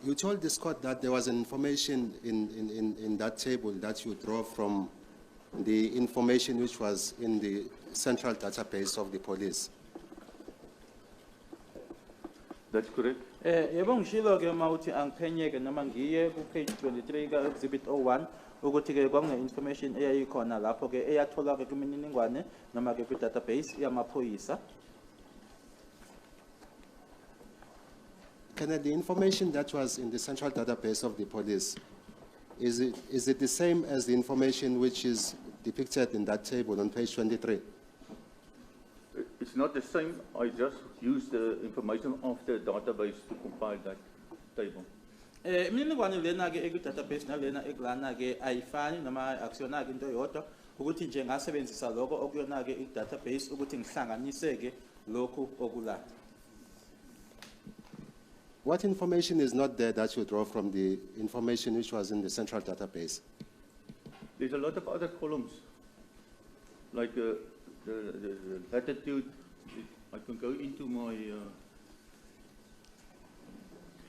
You told this court that there was an information in that table that you draw from the information which was in the central database of the police. That's correct. Yebo ngishilo ke mawuthi angiphenyeke noma ngiye ku page 23 ka exhibit 01 ukuthi ke kwakune information eyayikhona lapho ke eyathola ke kumininingwane noma ke ku database yamaphoyisa. Can the information that was in the central database of the police, is it the same as the information which is depicted in that table on page 23? It's not the same. I just used the information of the database to compile that table. Imininingwane lena ke eku database nalena ekulana ke ayifani noma akusiyona ke into yodwa ukuthi nje ngasebenzisa lokho okuyona ke i database ukuthi ngihlanganise ke lokhu okulana. What information is not there that you draw from the information which was in the central database? There's a lot of other columns, like the latitude. I can go into my,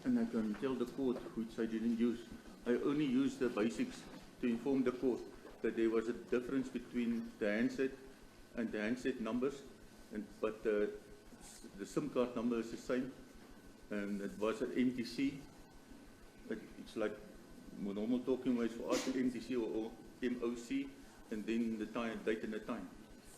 and I can tell the court, which I didn't use. I only used the basics to inform the court that there was a difference between the handset and the handset numbers, but the SIM card number is the same. And it was an MTC. It's like normal talking ways for us, MTC or MOC, and then the time, date and the time.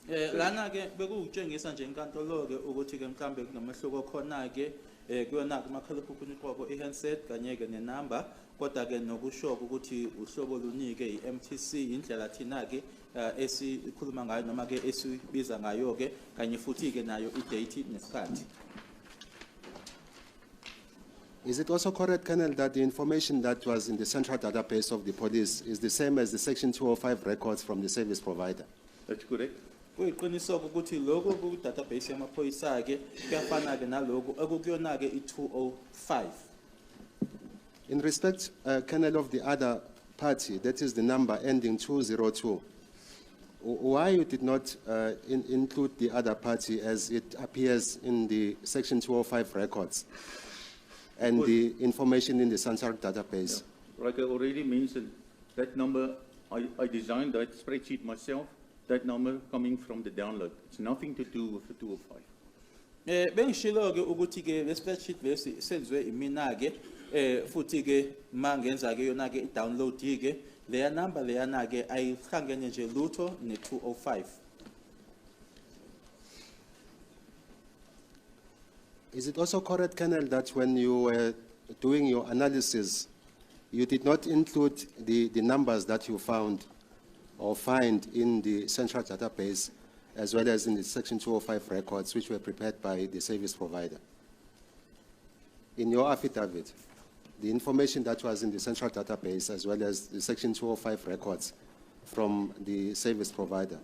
Lana ke bekutshengisa nje inkantolo ke ukuthi ke mhlambe kunomehluko khona ke kuyona ke makhalekhukhwini qobo i-handset kanye ke nenumber kodwa ke nokusho ukuthi uhlobo lunike i-MTC indlela thina ke esikhuluma ngayo noma ke esibiza ngayo ke kanye futhi ke nayo i-date nesikhathi. Is it also correct, Colonel, that the information that was in the central database of the police is the same as the Section 205 records from the service provider? That's correct. Kuyiqiniso ukuthi lokho ku database yamaphoyisa ke kuyafana ke naloko ekukuyona ke i205. In respect, Colonel, of the other party, that is the number ending 202, why you did not include the other party as it appears in the Section 205 records and the information in the central database? Yeah. Like I already mentioned, that number, I designed that spreadsheet myself, that number coming from the download. It's nothing to do with the 205. Bengishilo ke ukuthi ke le spreadsheet lesi senzwe imina ke futhi ke mangenza ke yona ke i-download ke leya number leyana ke ayihlangene nje lutho ne205. Is it also correct, Colonel, that when you were doing your analysis, you did not include the numbers that you found or find in the central database as well as in the Section 205 records which were prepared by the service provider? In your affidavit, the information that was in the central database as well as the Section 205 records from the service provider,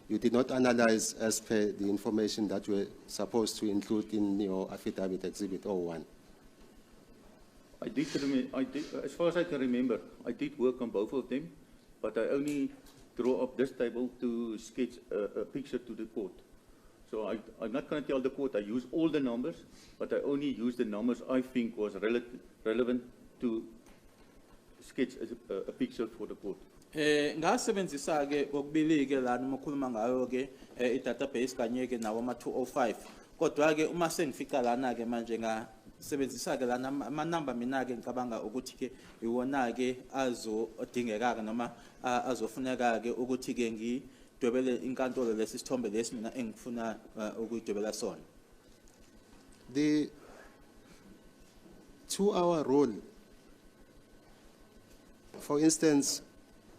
you did not analyze as per the information that you were supposed to include in your affidavit exhibit 01. I did, as far as I can remember, I did work on both of them, but I only draw up this table to sketch a picture to the court. So I'm not going to tell the court I use all the numbers, but I only use the numbers I think was relevant to sketch a picture for the court. Ngasebenzisa ke kokubili ke lana ukukhuluma ngayo ke i-database kanye ke nawo ama205 kodwa ke uma sengifika lana ke manje ngasebenzisa ke lana amanamba mina ke ngicabanga ukuthi ke iwona ke azodingeka noma azofuneka ke ukuthi ke ngidwebele inkantolo lesithombe lesi mina engifuna ukuyidwebela sona. The 2-hour rule, for instance,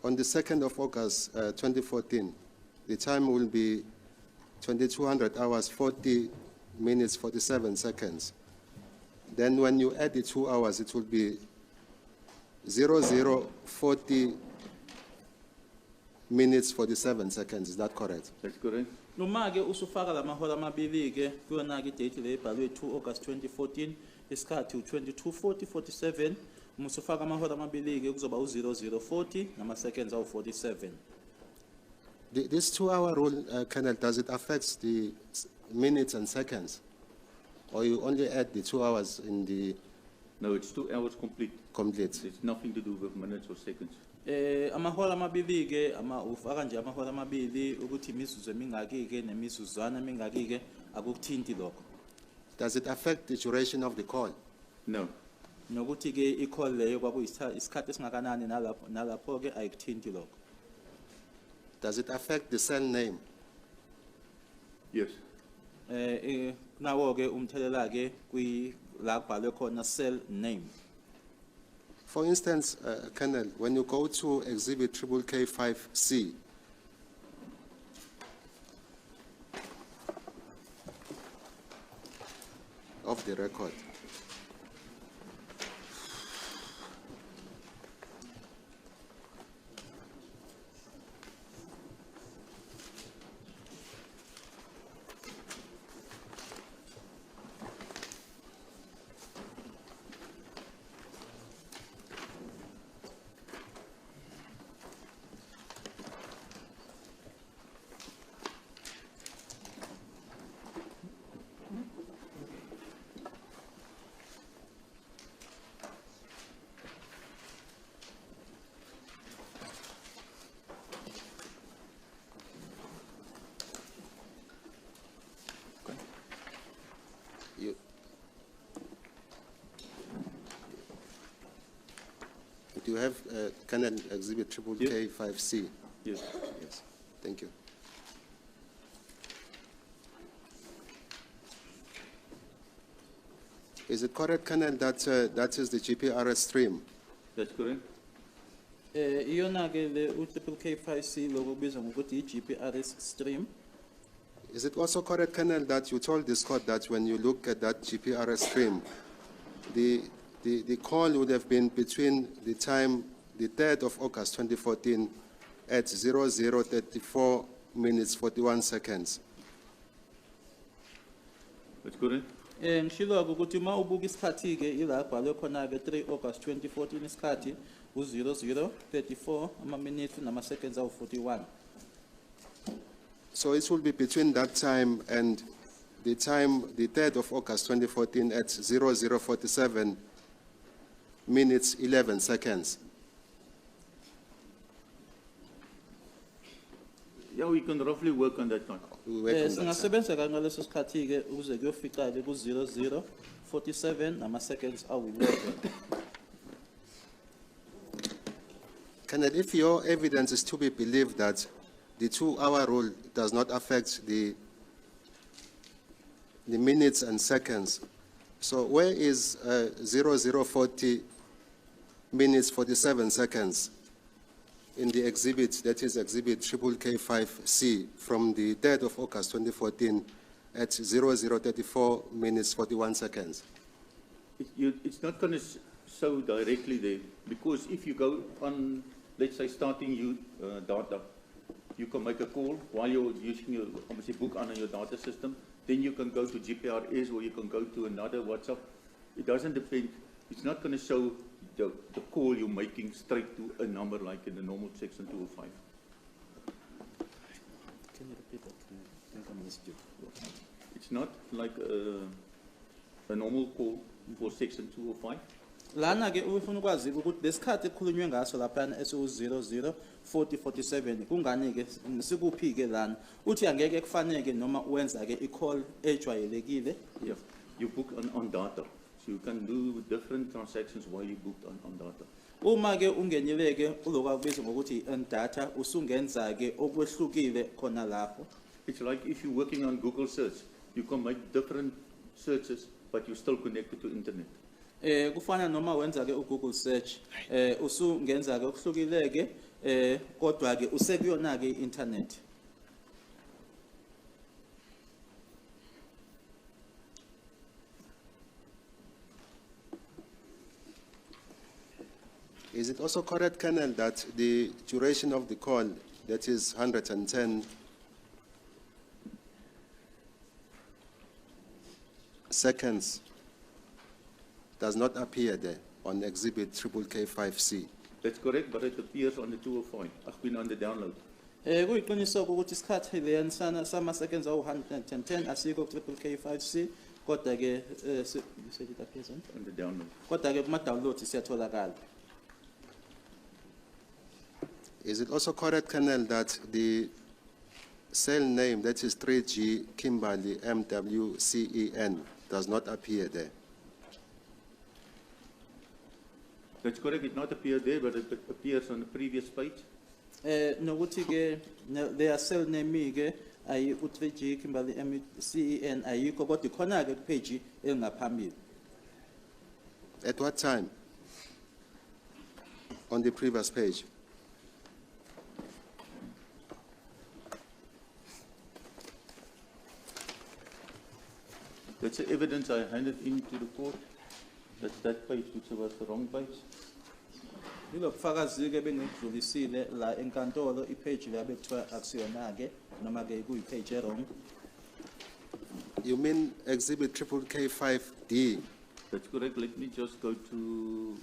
on the 2nd of August 2014, the time will be 2200 hours, 40 minutes, 47 seconds. Then when you add the 2 hours, it will be 0040 minutes, 47 seconds. Is that correct? That's correct. Noma ke usufaka lamahola amabili ke kuyona ke date le ibhalwe 2 August 2014 isikhathi u22:47 musufaka amahola amabili ke kuzoba u0040 nama seconds awu47. This 2-hour rule, Colonel, does it affect the minutes and seconds, or you only add the 2 hours in the No, it's 2 hours complete. complete? It's nothing to do with minutes or seconds. Amahola amabili ke ufaka nje amahola amabili ukuthi imizuzu emingaki ke nemizuzwana emingaki ke akukuthinti lokho. Does it affect the duration of the call? No, Nokuthi ke i-call leyo isikhathi esingakanani nalapho ke ayikuthinti lokho. Does it affect the cell name? yes. Nawo ke umthelela ke la kubhalwe khona cell name. For instance, Colonel, when you go to exhibit K5C, of the record, do you have Colonel exhibit K5C? Yes. Yes, thank you. Is it correct, Colonel, that that is the GPRS stream? That's correct. Iyona ke le K5C lokho kubizwa ngokuthi i-GPRS stream. Is it also correct, Colonel, that you told this court that when you look at that GPRS stream, the call would have been between the time, the 3rd of August 2014 at 00:34 minutes 41 seconds? That's correct. Ngishilo ukuthi uma ubuka isikhathi ke ila kubhalwe khona ke 3 August 2014 isikhathi u00:34 ama-minutes nama-seconds awu-41. So it will be between that time and the time, the 3rd of August 2014 at 00:47 minutes 11 seconds. Yeah, we can roughly work on that one. We work on that, sir. Singasebenza ke ngaleso sikhathi ke ukuze kuyofika ke ku-00:47 nama-seconds awu-11. Colonel, if your evidence is to be believed that the 2-hour rule does not affect the minutes and seconds, so where is 00:40 minutes 47 seconds in the exhibit, that is exhibit K5C from the 3rd of August 2014 at 00:34 minutes 41 seconds? It's not going to show directly there, because if you go on, let's say, starting data, you can make a call while you're using your, obviously, book on your data system. Then you can go to GPRS or you can go to another WhatsApp. It doesn't depend. It's not going to show the call you're making straight to a number like in the normal section 205. Can you repeat that? I think I missed you. It's not like a normal call for section 205. Lana ke ufuna ukwazi ukuthi lesikhathi ekukhulunywe ngaso laphana esu-00:40:47 kungani ke sikuphi ke lana uthi angeke kufaneke noma uwenza ke i-call ejwayelekile. Yeah, you book on data. So you can do different transactions while you booked on data. Uma ke ungeneleke ulokubizwa ngokuthi data usungenza ke okwehlukile khona lapho. It's like if you're working on Google search, you can make different searches, but you're still connected to internet. Kufana noma wenza ke uGoogle search usungenza ke okuhlukile ke kodwa ke usekuyona ke internet. Is it also correct, Colonel, that the duration of the call, that is 110 seconds, does not appear there on exhibit K5C? That's correct, but it appears on the 205. I've been on the download. Kuyiqiniso ukuthi isikhathi leyana sama seconds awu 110 asikho K5C Kodwa ke you said it appears on. on the download. Kodwa ke kuma download siyatholakala. Is it also correct, Colonel, that the cell name, that is 3G Kimberley MWCEN, does not appear there? That's correct, it not appear there, but it appears on the previous page. Nokuthi ke their cell name ke ayi u3G Kimberley MCEN ayikho kodwa khona ke page engaphambili. At what time? On the previous page? That's the evidence I handed in to the court. That's that page, which was the wrong page. Ilobufakazi ke bengidlulisile la enkantolo ipage le abekuthiwa akusiyona ke noma ke kuyipage wrong. You mean exhibit KK5D? That's correct, let me just go to,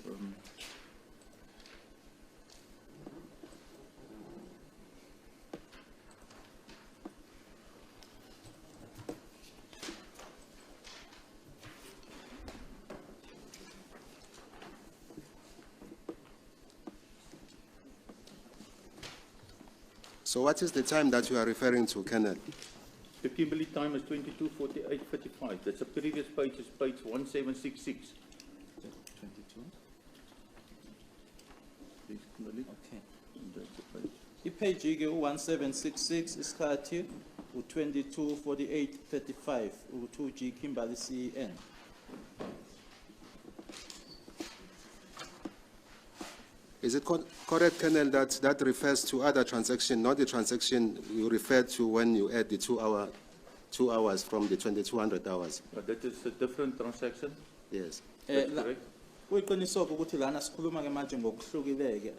So what is the time that you are referring to, Colonel? the Kimberley time is 22:48:55. That's the previous page, is page 1766. 22. Please, Kimberley. Okay. And that's the page. Ipage ke u1766 isikhathi u22:48:35 u2G Kimberley CEN. Is it correct, Colonel, that that refers to other transaction, not the transaction you referred to when you add the 2 hours from the 2200 hours? But that is a different transaction. Yes. That's correct. Kuyiqinisoko ukuthi lana sikhuluma ke manje ngokuhlukileke.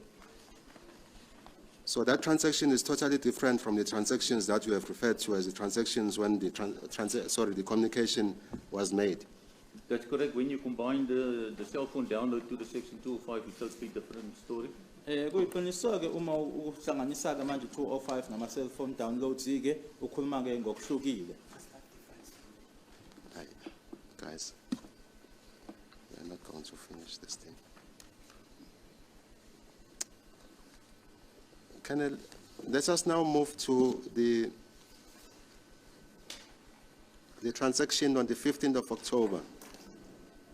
So that transaction is totally different from the transactions that you have referred to as the transactions when the the communication was made. That's correct. When you combine the cell phone download to the section 205, it's a totally different story. Kuyiqinisoko ke uma uhlanganisa ke manje 205 nama cell phone downloads ke ukhuluma ke ngokuhlukile. Guys, we are not going to finish this thing. Colonel, let us now move to the transaction on the 15th of October,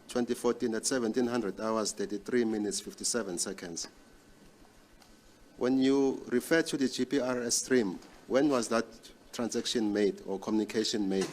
2014 at 1700 hours, 33 minutes, 57 seconds. When you refer to the GPRS stream, when was that transaction made or communication made?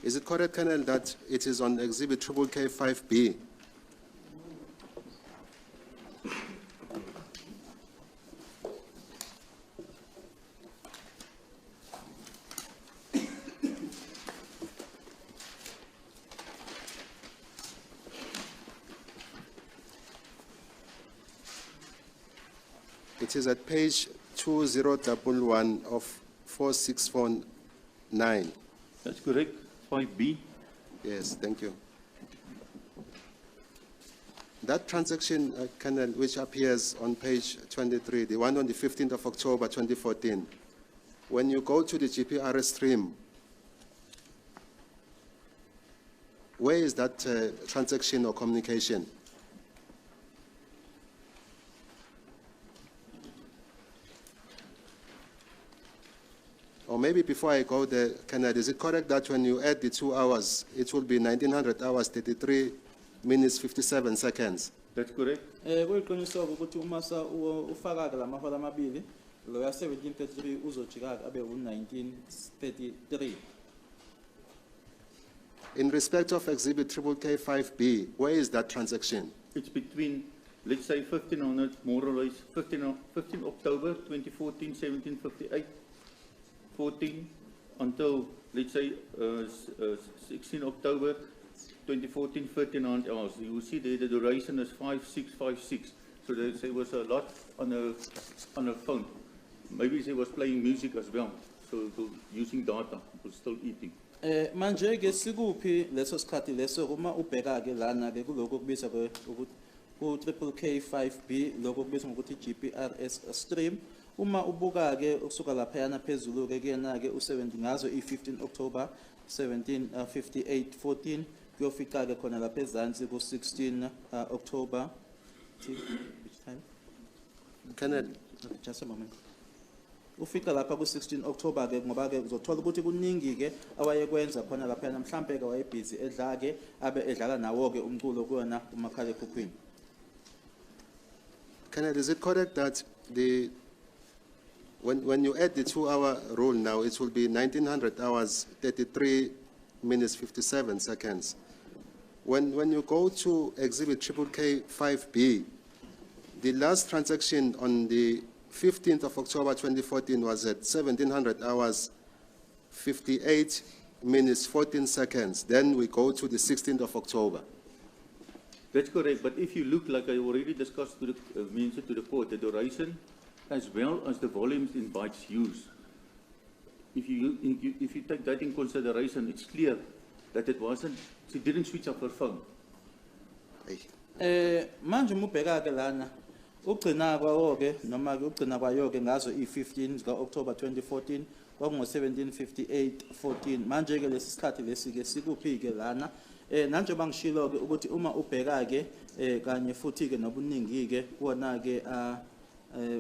Is it correct, Colonel, that it is on exhibit KK5B? It is at page 2011 of 4649. That's correct. 5B. Yes, thank you. That transaction, Colonel, which appears on page 23, the one on the 15th of October 2014, when you go to the GPRS stream, where is that transaction or communication? Or maybe before I go there, Colonel, is it correct that when you add the 2 hours, it will be 1900 hours, 33 minutes, 57 seconds? That's correct. Kuyiqinisoko ukuthi uma ufaka ke lamahola amabili Lawyer 1733 uzojika abe 1933. In respect of exhibit triple K 5B, where is that transaction? It's between, let's say, 1500, more or less, 15 October 2014, 1758, 14, until, let's say, 16 October 2014, 1300 hours. You will see there the duration is 5656. So there was a lot on a phone. Maybe they was playing music as well. So using data, it was still eating. Manje ke sikuphi leso sikhathi leso uma ubheka ke lana ke kuloko kubizwa ke ku triple K 5B lokho kubizwa ngokuthi GPRS stream uma ubuka ke ukusuka lapha yana phezulu ke kuyena ke u7 ngazo i15 October 1758 14 kuyofika ke khona lapha ezansi ku16 October which time Kenneth, just a moment. Ufika lapha ku16 October ke ngoba ke uzothola ukuthi kuningi ke awayekwenza khona lapha namhlambe ke wayebhizi edla ke abe edlala nawo ke umculo kuyona umakhala ekhukhwini. Kenneth, is it correct that when you add the 2-hour rule now, it will be 1900 hours, 33 minutes, 57 seconds. When you go to exhibit triple K 5B, the last transaction on the 15th of October 2014 was at 1700 hours, 58 minutes, 14 seconds. Then we go to the 16th of October. That's correct, but if you look, like I already discussed to the mentioned to the court, the duration as well as the volumes in bytes used. If you take that in consideration, it's clear that it wasn't, she didn't switch off her phone. Manje mubheka ke lana ugcina kwawo ke noma ke ugcina kwayo ke ngazo i15 ka October 2014 kwakungo 1758 14 manje ke lesi sikhathi lesi ke sikuphi ke lana nanje bangishilo ke ukuthi uma ubheka ke kanye futhi ke nobuningi ke kuona ke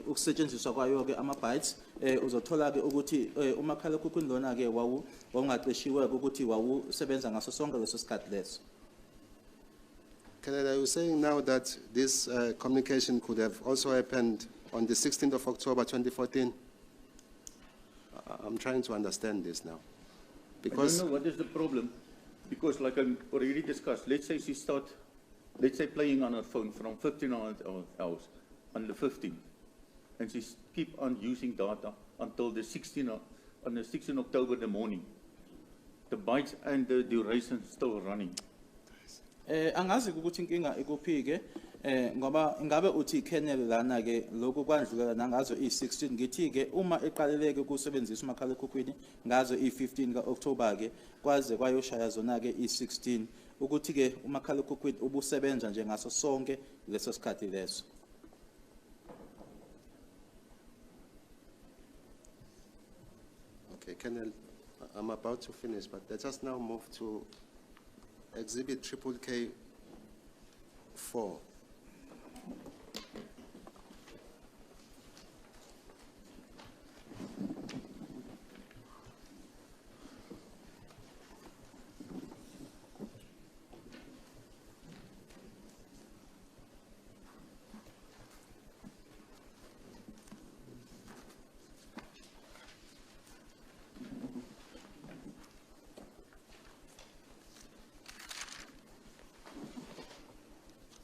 ukusetshenziswa kwayo ke ama bytes uzothola ke ukuthi umakhala ekhukhwini lona ke wawungaqeshiwe ukuthi wawusebenza ngaso sonke leso sikhathi leso. Kenneth, are you saying now that this communication could have also happened on the 16th of October 2014? I'm trying to understand this now. Because I don't know what is the problem, because like I already discussed, let's say she start, let's say playing on her phone from 1500 hours on the 15th, and she keep on using data until the 16th, on the 16th October in the morning. The bytes and the duration still running. Angazi ukuthi inkinga ikuphike ngoba ngabe uthi kernel lana ke lokhu kwandlulela nangazo i16 ngithi ke uma eqaleleke ukusebenzisa umakhala ekhukhwini ngazo i15 ka October ke kwaze kwayoshaya zona ke i16 ukuthi ke umakhala ekhukhwini ubusebenza nje ngaso sonke leso sikhathi leso. Okay, Kenneth, I'm about to finish, but let us now move to exhibit triple K 4.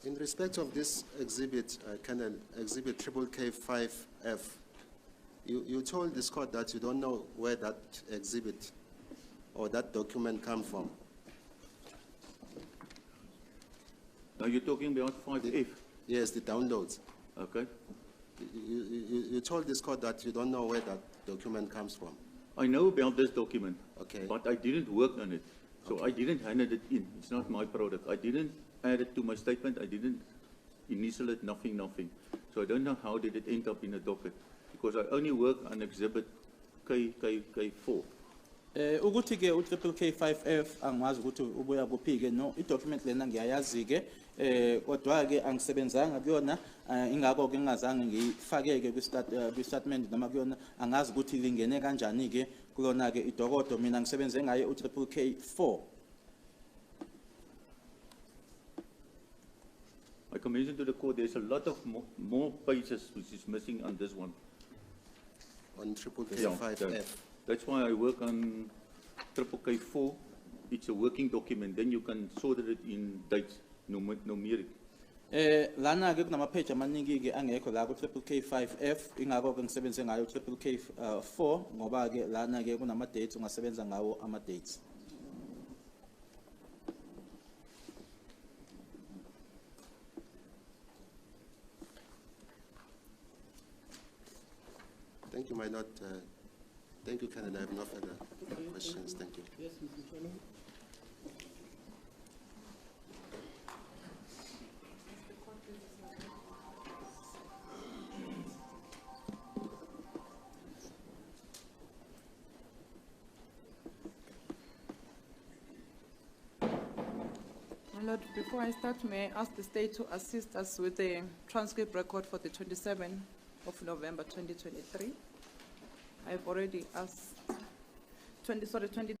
In respect of this exhibit, Colonel, exhibit triple K 5F, you told this court that you don't know where that exhibit or that document come from. Now you're talking about 5F? Yes, the downloads. Okay. You told this court that you don't know where that document comes from. I know about this document, Okay. but I didn't work on it. So I didn't hand it in. It's not my product. I didn't add it to my statement. I didn't initial it, nothing. So I don't know how did it end up in a docket, because I only work on exhibit K4. Ukuthi ke u triple K 5F angazi ukuthi ubuya kuphi ke no I document lena ngiyayazi ke kodwa ke angisebenzanga kuyona ingakho ke ngingazange ngifake ke kwi statement noma kuyona angazi ukuthi lingene kanjani ke kulona ke idokodo mina ngisebenze ngaye u triple K 4. I can mention to the court there's a lot of more pages which is missing on this one. on triple Yeah, K5F. That's why I work on triple K4. It's a working document. Then you can sort it in dates, numeric. Lana ke kunamapage amaningi ke angekho la ku triple K5F ingakho ke ngisebenze ngayo triple K4 ngoba ke lana ke kunama dates ungasebenza ngawo ama dates. Thank you, my lord. Thank you, Canon. I have no further questions. Thank you. Yes, Mr. Chairman. My Lord, before I start, may I ask the state to assist us with the transcript record for the 27th of November 2023. I've already asked 20.